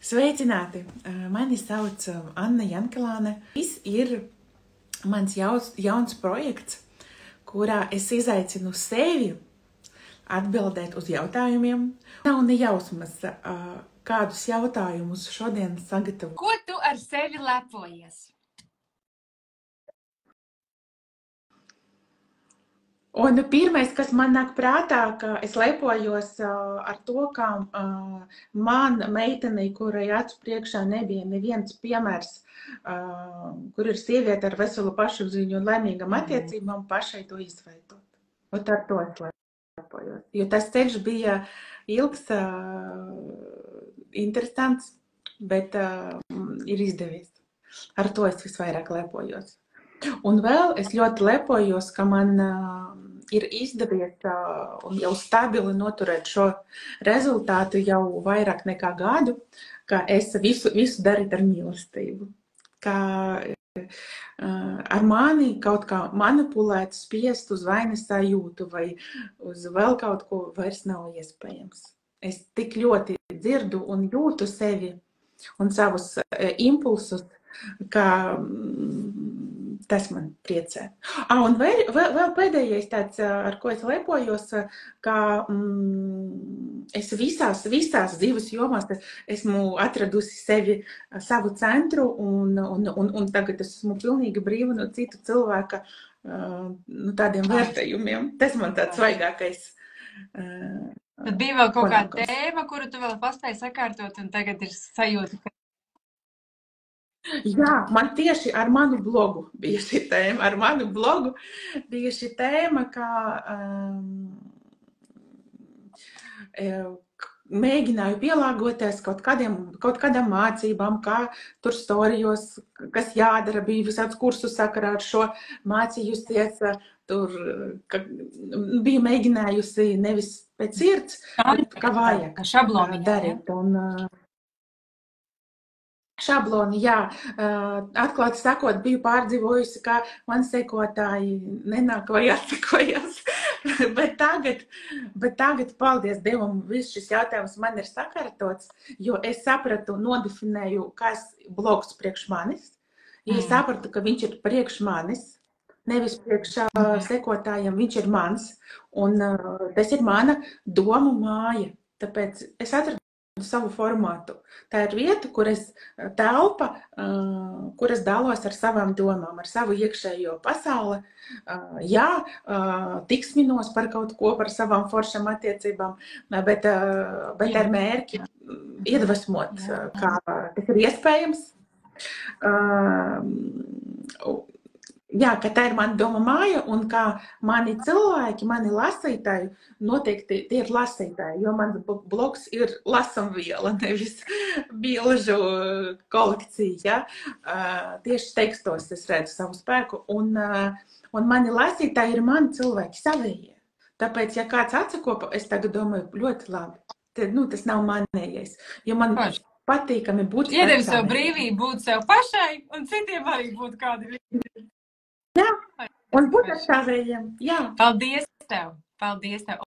Sveicināti! Mani sauc Anna Jankelāne. Šis ir mans jauns projekts, kurā es izaicinu sevi atbildēt uz jautājumiem. Nav ne jausmas, kādus jautājumus šodien sagatavoju. Ko tu ar sevi lepojies? Un pirmais, kas man nāk prātā, ka es lepojos ar to, ka man meitenei, kurai acu priekšā nebija neviens piemērs, kur ir sieviete ar veselu pašapziņu un laimīgām attiecībām, pašai to izveidot. Un ar to es lepojos. Jo tas ceļš bija ilgs, interesants, bet ir izdevies. Ar to es visvairāk lepojos. Un vēl es ļoti lepojos, ka man ir izdevies un jau stabili noturēt šo rezultātu jau vairāk nekā gadu, ka es visu darītu ar mīlestību. Ka ar mani kaut kā manipulēt, spiest uz vainas sajūtu vai uz vēl kaut ko vairs nav iespējams. Es tik ļoti dzirdu un jūtu sevi un savus impulsus, ka tas man priecē. Un vēl pēdējais tāds, ar ko es lepojos, ka es visās dzīves jomās esmu atradusi sevi, savu centru, un tagad es esmu pilnīgi brīva no citu cilvēka tādiem vērtējumiem. Tas man tāds svaigākais. Tad bija vēl kaut kāda tēma, kuru tu vēl paspēji sakārtot, un tagad ir sajūta, ka... Jā, man tieši ar manu blogu bija šī tēma. Ar manu blogu bija šī tēma, ka mēģināju pielāgoties kaut kādām mācībām, kā tur storijos, kas jādara, bija visāds kursu sakarā ar šo mācījusies, tur biju mēģinājusi nevis pēc sirds, bet kā vajag darīt. Šabloni, jā. Atklāti sakot, biju pārdzīvojusi, ka man sekotāji nenāk vai atsakojas. bet tagad, paldies Dievam, viss šis jautājums man ir sakārtots, jo es sapratu, nodefinēju, kas blogs priekš manis. Ja es sapratu, ka viņš ir priekš manis, nevis priekš sekotājiem, viņš ir mans. Un tas ir mana domu māja. Tāpēc es atradu savu formātu. Tā ir vieta, kur es telpa, kur es dalos ar savām domām, ar savu iekšējo pasauli. Jā, tiksminos par kaut ko, par savām foršām attiecībām, bet ar mērķi iedvesmot, kā tas ir iespējams. Jā, ka tā ir mana doma māja, un kā mani cilvēki, mani lasītāji, noteikti tie ir lasītāji, jo mans blogs ir lasamviela, nevis bilžu kolekcija. Ja? Tieši tekstos es redzu savu spēku, un mani lasītāji ir mani cilvēki, savējie. Tāpēc, ja kāds atsako, es tagad domāju, ļoti labi. Tas nav manējais, jo man patīkami būt Iedem sev brīvību, būt sev pašai, un citiem arī būt kādi vidi. Jā, un būt ar savējiem, jā. Paldies tev! Paldies tev!